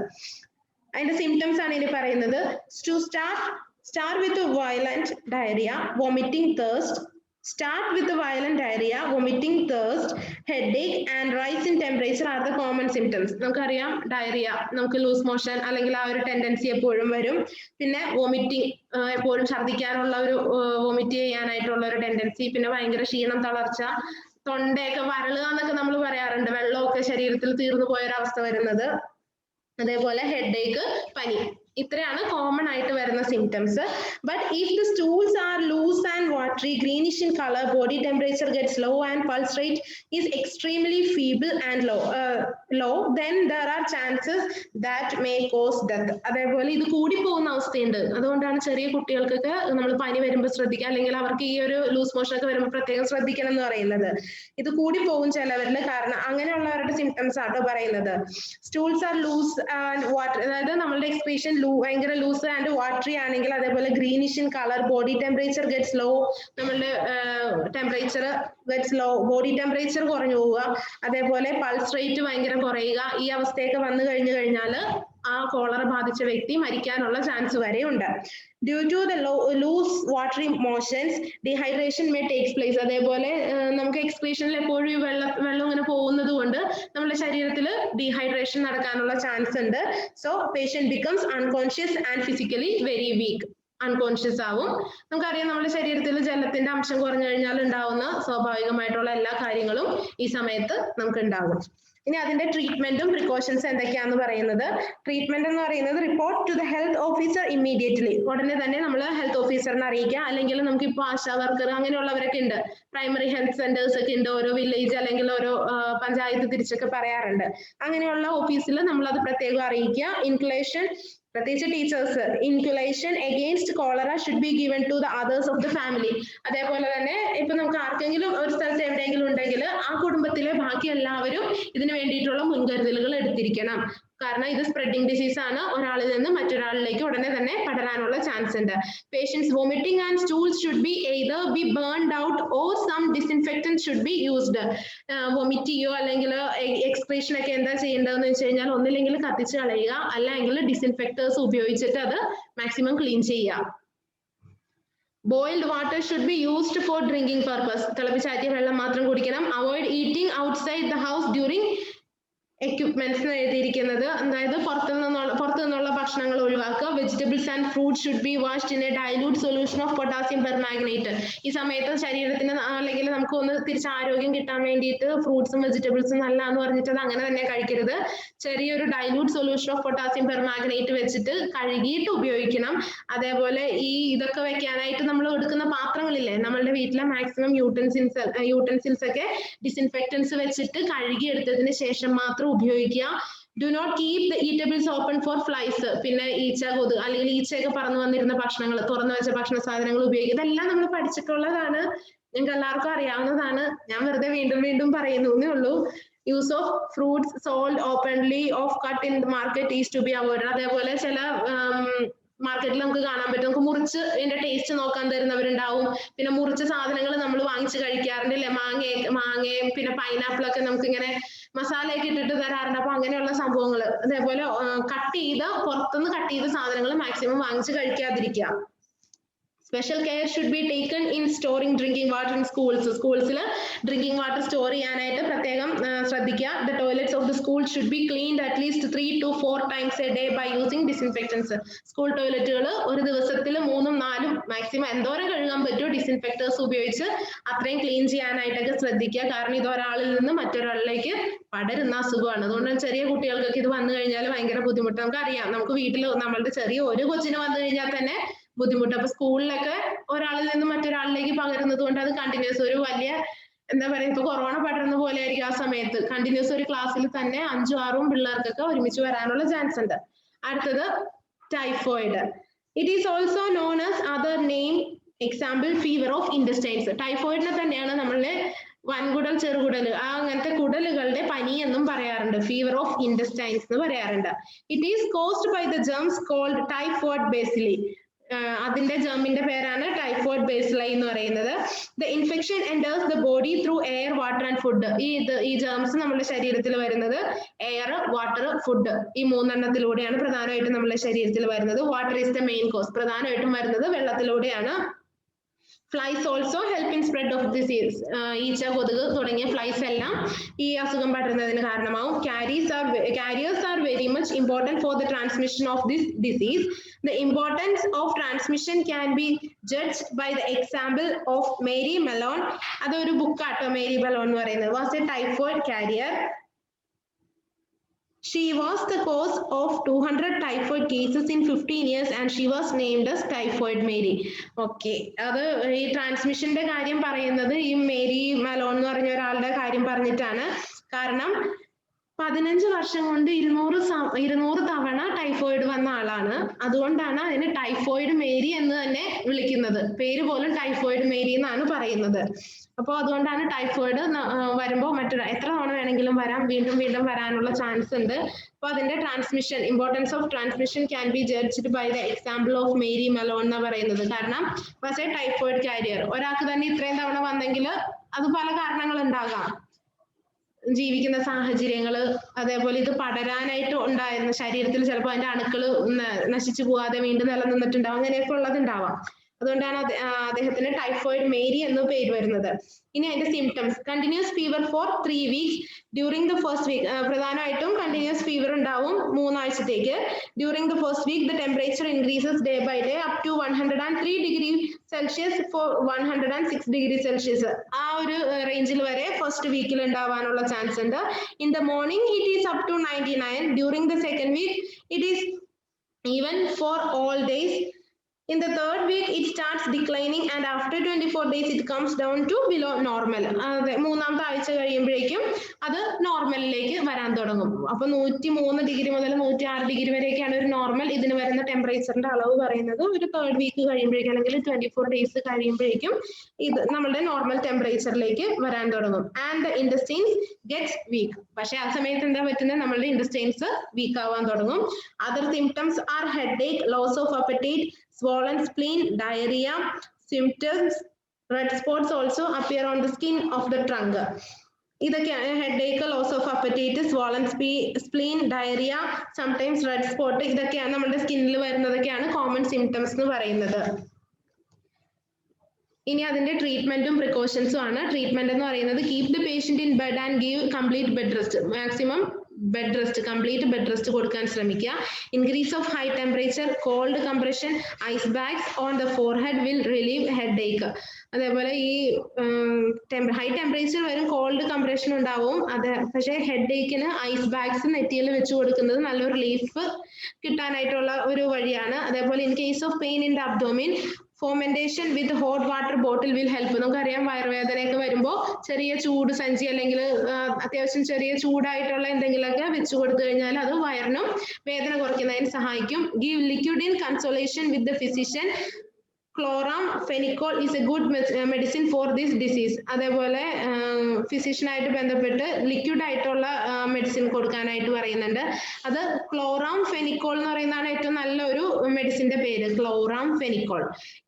അതിന്റെ സിംറ്റംസ് ആണ് ഇനി പറയുന്നത്. To start with violent diarrhoea, vomiting, thirst. Start with the violent diarrhea, vomiting, thirst, headache and rise in temperature are the common symptoms. നമുക്കറിയാം ഡയറിയ, നമുക്ക് ലൂസ് മോഷൻ അല്ലെങ്കിൽ ആ ഒരു ടെൻഡൻസി എപ്പോഴും വരും. പിന്നെ വോമിറ്റിംഗ്, എപ്പോഴും ഛർദ്ദിക്കാനുള്ള ഒരു വോമിറ്റ് ചെയ്യാനായിട്ടുള്ള ഒരു ടെൻഡൻസി. പിന്നെ ഭയങ്കര ക്ഷീണം, തളർച്ച, തൊണ്ടയൊക്കെ വരളുക എന്നൊക്കെ നമ്മൾ പറയാറുണ്ട്, വെള്ളമൊക്കെ ശരീരത്തിൽ തീർന്നു പോയൊരവസ്ഥ വരുന്നത്. അതേപോലെ ഹെഡേക്ക്, പനി. ഇത്രയാണ് കോമൺ ആയിട്ട് വരുന്ന symptoms. But if the stools are loose and watery, greenish in colour, body temperature gets low and pulse rate is extremely feeble and low, then there are chances that may cause death. അതേപോലെ ഇത് കൂടി പോകുന്ന അവസ്ഥയുണ്ട്. അതുകൊണ്ടാണ് ചെറിയ കുട്ടികൾക്കൊക്കെ നമ്മൾ പനി വരുമ്പോൾ ശ്രദ്ധിക്കുക, അല്ലെങ്കിൽ അവർക്ക് ഈ ഒരു ലൂസ് മോഷൻ ഒക്കെ വരുമ്പോൾ പ്രത്യേകം ശ്രദ്ധിക്കണം എന്ന് പറയുന്നത്. ഇത് കൂടി പോകും ചിലവരിൽ, കാരണം അങ്ങനെയുള്ളവരുടെ സിംറ്റംസ് ആട്ടോ പറയുന്നത്. Stools are loose and water, അതായത് നമ്മളുടെ എക്സ്ക്രീഷൻ ഭയങ്കര ലൂസ് ആൻഡ് വാട്ടറി ആണെങ്കിൽ, അതേപോലെ greenish in colour, body temperature gets low, നമ്മളുടെ temperature gets low, body temperature കുറഞ്ഞു പോവുക, അതേപോലെ പൾസ് റേറ്റ് ഭയങ്കര കുറയുക. ഈ അവസ്ഥയൊക്കെ വന്നു കഴിഞ്ഞാൽ ആ കോളറ ബാധിച്ച വ്യക്തി മരിക്കാനുള്ള ചാൻസ് വരെ ഉണ്ട്. Due to the loose watery motions, dehydration may take place. അതേപോലെ നമുക്ക് എക്സ്ക്രീഷനിൽ എപ്പോഴും ഈ വെള്ളം ഇങ്ങനെ പോകുന്നത് കൊണ്ട് നമ്മുടെ ശരീരത്തിൽ ഡീഹൈഡ്രേഷൻ നടക്കാനുള്ള ചാൻസ് ഉണ്ട്. So patient becomes unconscious and physically very weak. Unconscious ആവും. നമുക്കറിയാം നമ്മുടെ ശരീരത്തിൽ ജലത്തിന്റെ അംശം കുറഞ്ഞു കഴിഞ്ഞാൽ ഉണ്ടാവുന്ന സ്വാഭാവികമായിട്ടുള്ള എല്ലാ കാര്യങ്ങളും ഈ സമയത്ത് നമുക്ക് ഉണ്ടാകും. ഇനി അതിന്റെ ട്രീറ്റ്മെന്റും പ്രിക്കോഷൻസ് എന്തൊക്കെയാന്ന് പറയുന്നത്. ട്രീറ്റ്മെന്റ് എന്ന് പറയുന്നത് report to the health officer immediately. ഉടനെ തന്നെ നമ്മൾ ഹെൽത്ത് ഓഫീസറിനെ അറിയിക്കുക. അല്ലെങ്കിൽ നമുക്ക് ഇപ്പോൾ ആശാ വർക്കർ അങ്ങനെയുള്ളവരൊക്കെ ഉണ്ട്, പ്രൈമറി ഹെൽത്ത് സെന്റേഴ്സ് ഒക്കെ ഉണ്ട്, ഓരോ വില്ലേജ് അല്ലെങ്കിൽ ഓരോ പഞ്ചായത്ത് തിരിച്ചൊക്കെ പറയാറുണ്ട്. അങ്ങനെയുള്ള ഓഫീസിൽ നമ്മൾ അത് പ്രത്യേകം അറിയിക്കുക. ഇൻഹലേഷൻ പ്രത്യേകിച്ച് teachers. Inoculation against cholera should be given to the others of the family. അതേപോലെ തന്നെ ഇപ്പൊ നമുക്ക് ആർക്കെങ്കിലും ഒരു സ്ഥലത്ത് എവിടെയെങ്കിലും ഉണ്ടെങ്കിൽ ആ കുടുംബത്തിലെ ബാക്കി എല്ലാവരും ഇതിനു വേണ്ടിയിട്ടുള്ള മുൻകരുതലുകൾ എടുത്തിരിക്കണം. കാരണം ഇത് സ്പ്രെഡിംഗ് ഡിസീസ് ആണ്, ഒരാളിൽ നിന്ന് മറ്റൊരാളിലേക്ക് ഉടനെ തന്നെ പടരാനുള്ള ചാൻസ് ഉണ്ട്. Patients vomiting and stools should be either be burned out or some disinfectant should be used. Vomit ചെയ്യോ അല്ലെങ്കിൽ എക്സ്ക്രീഷൻ ഒക്കെ എന്താ ചെയ്യേണ്ടതെന്ന് വെച്ച് കഴിഞ്ഞാൽ ഒന്നില്ലെങ്കിൽ കത്തിച്ച് കളയുക, അല്ലെങ്കിൽ ഡിസിൻഫെക്ടേഴ്സ് ഉപയോഗിച്ചിട്ട് അത് മാക്സിമം ക്ലീൻ ചെയ്യുക. Boiled water should be used for drinking purpose. തിളപ്പിച്ചാറ്റിയ വെള്ളം മാത്രം കുടിക്കണം. Avoid eating outside the house during equipments എഴുതിയിരിക്കുന്നത്, അതായത് പുറത്തു നിന്നുള്ള ഭക്ഷണങ്ങൾ ഒഴിവാക്കുക. Vegetables and fruits should be washed in a dilute solution of potassium permanganate. ഈ സമയത്ത് ശരീരത്തിന് അല്ലെങ്കിൽ നമുക്ക് ഒന്ന് തിരിച്ച് ആരോഗ്യം കിട്ടാൻ വേണ്ടിയിട്ട് ഫ്രൂട്ട്സും വെജിറ്റബിൾസും നല്ല എന്ന് പറഞ്ഞിട്ട് അത് അങ്ങനെ തന്നെ കഴിക്കരുത്. ചെറിയൊരു dilute solution of potassium permanganate വെച്ചിട്ട് കഴുകിയിട്ട് ഉപയോഗിക്കണം. അതേപോലെ ഈ ഇതൊക്കെ വെക്കാനായിട്ട് നമ്മൾ എടുക്കുന്ന പാത്രങ്ങളില്ലേ, നമ്മളുടെ വീട്ടിലെ മാക്സിമം യൂട്ടൻസിൽസ് ഒക്കെ ഡിസിൻഫെക്റ്റൻസ് വെച്ചിട്ട് കഴുകി എടുത്തതിന് ശേഷം മാത്രം ഉപയോഗിക്കുക. Do not keep the eatables open for flies. പിന്നെ ഈച്ച, കൊതുക് അല്ലെങ്കിൽ ഈച്ചയൊക്കെ പറന്നു വന്നിരുന്ന ഭക്ഷണങ്ങൾ, തുറന്നു വെച്ച ഭക്ഷണ സാധനങ്ങൾ ഉപയോഗിക്കുക. ഇതെല്ലാം നമ്മൾ പഠിച്ചിട്ടുള്ളതാണ്, നിങ്ങൾക്ക് എല്ലാവർക്കും അറിയാവുന്നതാണ്. ഞാൻ വെറുതെ വീണ്ടും വീണ്ടും പറയുന്നേ ഉള്ളൂ. Use of fruits sold openly of cut in market is to be avoided. അതേപോലെ ചില മാർക്കറ്റിൽ നമുക്ക് കാണാൻ പറ്റും, നമുക്ക് മുറിച്ച് ഇതിന്റെ ടേസ്റ്റ് നോക്കാൻ തരുന്നവരുണ്ടാവും. പിന്നെ മുറിച്ച സാധനങ്ങൾ നമ്മൾ വാങ്ങിച്ച് കഴിക്കാറുണ്ട് അല്ലെ, മാങ്ങയും പിന്നെ പൈനാപ്പിൾ ഒക്കെ നമുക്ക് ഇങ്ങനെ മസാലയൊക്കെ ഇട്ടിട്ട് തരാറുണ്ട്. അപ്പൊ അങ്ങനെയുള്ള സംഭവങ്ങൾ, അതേപോലെ പുറത്തുനിന്ന് കട്ട് ചെയ്ത സാധനങ്ങൾ മാക്സിമം വാങ്ങിച്ച് കഴിക്കാതിരിക്കുക. Special care should be taken in storing drinking water in schools. സ്കൂൾസിൽ ഡ്രിങ്കിങ് വാട്ടർ സ്റ്റോർ ചെയ്യാനായിട്ട് പ്രത്യേകം ശ്രദ്ധിക്കുക. The toilets of the school should be cleaned at least 3 to 4 times a day by using disinfectants. School ടോയ്ലറ്റുകൾ ഒരു ദിവസത്തിൽ 3-4 മാക്സിമം എന്തോരം കഴുകാൻ പറ്റുമോ ഡിസിൻഫെക്ടേഴ്സ് ഉപയോഗിച്ച് അത്രയും ക്ലീൻ ചെയ്യാനായിട്ടൊക്കെ ശ്രദ്ധിക്കുക. കാരണം ഇത് ഒരാളിൽ നിന്ന് മറ്റൊരാളിലേക്ക് പടരുന്ന അസുഖമാണ്. അതുകൊണ്ട് ചെറിയ കുട്ടികൾക്കൊക്കെ ഇത് വന്നു കഴിഞ്ഞാൽ ഭയങ്കര ബുദ്ധിമുട്ട്. നമുക്കറിയാം, നമുക്ക് വീട്ടിൽ നമ്മളുടെ ചെറിയ ഒരു കൊച്ചിന് വന്നു കഴിഞ്ഞാൽ തന്നെ ബുദ്ധിമുട്ട്. അപ്പൊ സ്കൂളിലൊക്കെ ഒരാളിൽ നിന്ന് മറ്റൊരാളിലേക്ക് പകരുന്നത് കൊണ്ട് അത് കണ്ടിന്യൂസ് ഒരു വലിയ എന്താ പറയാ, ഇപ്പൊ കൊറോണ പടരുന്ന പോലെ ആയിരിക്കും ആ സമയത്ത്. കണ്ടിന്യൂസ് ഒരു ക്ലാസ്സിൽ തന്നെ 5-6 പിള്ളേർക്കൊക്കെ ഒരുമിച്ച് വരാനുള്ള ചാൻസ് ഉണ്ട്. അടുത്തത് typhoid. It is also known as other name example fever of intestines. ടൈഫോയിഡിനെ തന്നെയാണ് നമ്മളുടെ വൻകുടൽ, ചെറുകുടൽ, അങ്ങനത്തെ കുടലുകളുടെ പനി എന്നും പറയാറുണ്ട്. ഫീവർ ഓഫ് ഇൻറ്റസ്റ്റൈൻസ് എന്ന് പറയാറുണ്ട്. It is caused by the germs called typhoid bacilli. അതിന്റെ ജേമിന്റെ പേരാണ് ടൈഫോയിഡ് ബേസിലൈ എന്ന് പറയുന്നത്. The infection enters the body through air, water and food. ഈ ജേംസ് നമ്മുടെ ശരീരത്തിൽ വരുന്നത് എയർ, വാട്ടർ, ഫുഡ്, ഈ 3 എണ്ണത്തിലൂടെയാണ് പ്രധാനമായിട്ടും നമ്മുടെ ശരീരത്തിൽ വരുന്നത്. Water is the main cause. പ്രധാനമായിട്ടും വരുന്നത് വെള്ളത്തിലൂടെയാണ്. Flies also help in spread of disease. ഈച്ച, കൊതുക് തുടങ്ങിയ ഫ്ലൈസ് എല്ലാം ഈ അസുഖം പടരുന്നതിന് കാരണമാവും. Carriers are very much important for the transmission of this disease. The importance of transmission can be judged by the example of Mary Mallon. അതൊരു ബുക്കാട്ടോ മേരി മെലോൺ എന്ന് പറയുന്നത്. Was a typhoid carrier. She was the cause of 200 typhoid cases in 15 years and she was named as Typhoid Mary. Okay, അത് ഈ ട്രാൻസ്മിഷന്റെ കാര്യം പറയുന്നത് ഈ മേരി മെലോൺ എന്ന് പറഞ്ഞ ഒരാളുടെ കാര്യം പറഞ്ഞിട്ടാണ്. കാരണം 15 വർഷം കൊണ്ട് 200 തവണ ടൈഫോയിഡ് വന്ന ആളാണ്. അതുകൊണ്ടാണ് അതിന് ടൈഫോയിഡ് മേരി എന്ന് തന്നെ വിളിക്കുന്നത്. പേര് പോലും ടൈഫോയിഡ് മേരി എന്നാണ് പറയുന്നത്. അപ്പോൾ അതുകൊണ്ടാണ് ടൈഫോയിഡ് വരുമ്പോൾ എത്ര തവണ വേണമെങ്കിലും വരാം, വീണ്ടും വീണ്ടും വരാനുള്ള ചാൻസ് ഉണ്ട്. അപ്പൊ അതിന്റെ transmission, importance of transmission can be judged by the example of Mary Mallon എന്ന് പറയുന്നത്. കാരണം പക്ഷേ ടൈഫോയിഡ് കാരിയർ ഒരാൾക്ക് തന്നെ ഇത്രയും തവണ വന്നെങ്കിൽ അത് പല കാരണങ്ങൾ ഉണ്ടാകാം. ജീവിക്കുന്ന സാഹചര്യങ്ങള്, അതേപോലെ ഇത് പടരാനായിട്ട് ഉണ്ടായിരുന്ന ശരീരത്തിൽ ചിലപ്പോൾ അതിന്റെ അണുക്കൾ നശിച്ചു പോകാതെ വീണ്ടും നിലനിന്നിട്ടുണ്ടാവും, അങ്ങനെയൊക്കെ ഉള്ളതുണ്ടാവാം. അതുകൊണ്ടാണ് അദ്ദേഹത്തിന് ടൈഫോയിഡ് മേരി എന്ന് പേര് വരുന്നത്. ഇനി അതിന്റെ symptoms: continuous fever for 3 weeks during the first week. പ്രധാനമായിട്ടും കണ്ടിന്യൂസ് ഫീവർ ഉണ്ടാവും 3 ആഴ്ചത്തേക്ക്. During the first week the temperature increases day by day up to 103 degree Celsius for 106 degree Celsius. ആ ഒരു റേഞ്ചിൽ വരെ ഫസ്റ്റ് വീക്കിൽ ഉണ്ടാവാനുള്ള ചാൻസ് ഉണ്ട്. In the morning it is up to 99. During the second week it is even for all days. In the third week, it starts declining and after 24 days, it comes down to below normal. മൂന്നാമത്തെ ആഴ്ച കഴിയുമ്പോഴേക്കും അത് നോർമലിലേക്ക് വരാൻ തുടങ്ങും. അപ്പൊ 103 ഡിഗ്രി മുതൽ 106 ഡിഗ്രി വരെയൊക്കെയാണ് ഒരു നോർമൽ ഇതിന് വരുന്ന ടെമ്പറേച്ചറിന്റെ അളവ് പറയുന്നത്. ഒരു തേർഡ് വീക്ക് കഴിയുമ്പോഴേക്കും അല്ലെങ്കിൽ 24 ഡേയ്സ് കഴിയുമ്പോഴേക്കും ഇത് നമ്മുടെ നോർമൽ ടെമ്പറേച്ചറിലേക്ക് വരാൻ തുടങ്ങും. And the intestines gets weak. പക്ഷെ ആ സമയത്ത് എന്താ പറ്റുന്നത്, നമ്മളുടെ ഇൻറ്റസ്റ്റൈൻസ് വീക്ക് ആവാൻ തുടങ്ങും. Other symptoms are headache, loss of appetite, swollen spleen, diarrhea, symptoms, red spots also appear on the skin of the trunk. ഇതൊക്കെയാണ് headache, loss of appetite, swollen spleen, diarrhoea, sometimes red spot. ഇതൊക്കെയാണ് നമ്മുടെ സ്കിന്നിൽ വരുന്നതൊക്കെയാണ് കോമൺ സിംറ്റംസ് എന്ന് പറയുന്നത്. ഇനി അതിന്റെ ട്രീറ്റ്മെന്റും പ്രിക്കോഷൻസും ആണ്. ട്രീറ്റ്മെന്റ് എന്ന് പറയുന്നത് keep the patient in bed and give complete bed rest. Maximum bed rest, complete bed rest കൊടുക്കാൻ ശ്രമിക്കുക. Increase of high temperature, cold compression, ice bags on the forehead will relieve headache. അതേപോലെ ഈ ഹൈ ടെമ്പറേച്ചർ വരും, കോൾഡ് കംപ്രഷൻ ഉണ്ടാവും. അത് പക്ഷേ ഹെഡ് ഏക്കിന് ഐസ് ബാഗ്സ് നെറ്റിയിൽ വെച്ച് കൊടുക്കുന്നത് നല്ലൊരു റിലീഫ് കിട്ടാനായിട്ടുള്ള ഒരു വഴിയാണ്. അതേപോലെ in case of pain in the abdomen, fomentation with hot water bottle will help. നമുക്കറിയാം വയറുവേദനയൊക്കെ വരുമ്പോൾ ചെറിയ ചൂട് സഞ്ചി അല്ലെങ്കിൽ അത്യാവശ്യം ചെറിയ ചൂടായിട്ടുള്ള എന്തെങ്കിലുമൊക്കെ വെച്ച് കൊടുത്തു കഴിഞ്ഞാൽ അത് വയറിനും വേദന കുറയ്ക്കുന്നതിന് സഹായിക്കും. Give liquid in consolation with the physician. Chloramphenicol is A good medicine for this disease. അതേപോലെ ഫിസിഷ്യനായിട്ട് ബന്ധപ്പെട്ട് ലിക്വിഡ് ആയിട്ടുള്ള മെഡിസിൻ കൊടുക്കാനായിട്ട് പറയുന്നുണ്ട്. അത് ക്ലോറാംഫെനിക്കോൾ എന്ന് പറയുന്നതാണ് ഏറ്റവും നല്ലൊരു മെഡിസിന്റെ പേര്, chloramphenicol.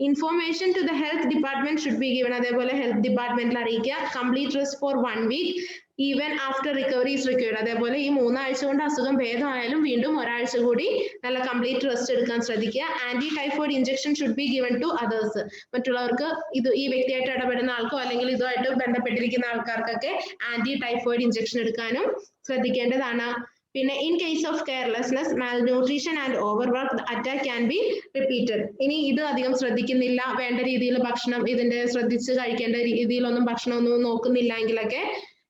Information to the health department should be given. അതേപോലെ ഹെൽത്ത് ഡിപ്പാർട്ട്മെന്റിൽ അറിയിക്കുക. Complete rest for 1 week even after recovery is required. അതേപോലെ ഈ 3 ആഴ്ച കൊണ്ട് അസുഖം ഭേദമായാലും വീണ്ടും ഒരാഴ്ച കൂടി നല്ല കംപ്ലീറ്റ് റെസ്റ്റ് എടുക്കാൻ ശ്രദ്ധിക്കുക. Anti typhoid injection should be given to others. മറ്റുള്ളവർക്ക് ഈ വ്യക്തിയായിട്ട് ഇടപെടുന്ന ആൾക്കോ അല്ലെങ്കിൽ ഇതുമായിട്ട് ബന്ധപ്പെട്ടിരിക്കുന്ന ആൾക്കാർക്കൊക്കെ ആന്റി ടൈഫോയിഡ് ഇഞ്ചക്ഷൻ എടുക്കാനും ശ്രദ്ധിക്കേണ്ടതാണ്. പിന്നെ in case of carelessness, malnutrition and overwork, the attack can be repeated. ഇനി ഇത് അധികം ശ്രദ്ധിക്കുന്നില്ല, വേണ്ട രീതിയിൽ ഭക്ഷണം ഇതിന്റെ ശ്രദ്ധിച്ച് കഴിക്കേണ്ട രീതിയിലൊന്നും ഭക്ഷണമൊന്നും നോക്കുന്നില്ല എങ്കിലൊക്കെ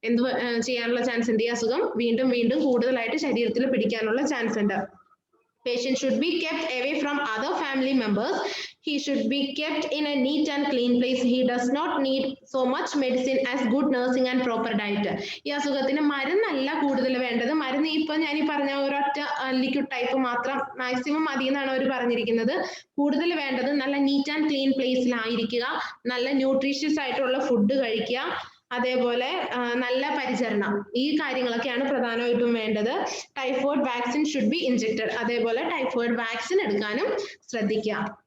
എന്ത് ചെയ്യാനുള്ള ചാൻസ് ഉണ്ട്, ഈ അസുഖം വീണ്ടും വീണ്ടും കൂടുതലായിട്ട് ശരീരത്തിൽ പിടിക്കാനുള്ള ചാൻസ് ഉണ്ട്. Patient should be kept away from other family members. He should be kept in a neat and clean place. He does not need so much medicine as good nursing and proper diet. ഈ അസുഖത്തിന് മരുന്നല്ല കൂടുതൽ വേണ്ടത്. മരുന്ന് ഇപ്പൊ ഞാൻ ഈ പറഞ്ഞ ഒരൊറ്റ ലിക്വിഡ് ടൈപ്പ് മാത്രം മാക്സിമം മതി എന്നാണ് അവർ പറഞ്ഞിരിക്കുന്നത്. കൂടുതൽ വേണ്ടത് നല്ല നീറ്റ് ആൻഡ് ക്ലീൻ പ്ലേസിലായിരിക്കുക, നല്ല ന്യൂട്രീഷ്യസ് ആയിട്ടുള്ള ഫുഡ് കഴിക്കുക, അതേപോലെ നല്ല പരിചരണം. ഈ കാര്യങ്ങളൊക്കെയാണ് പ്രധാനമായിട്ടും വേണ്ടത്. Typhoid vaccine should be injected. അതേപോലെ ടൈഫോയിഡ് വാക്സിൻ എടുക്കാനും ശ്രദ്ധിക്കുക.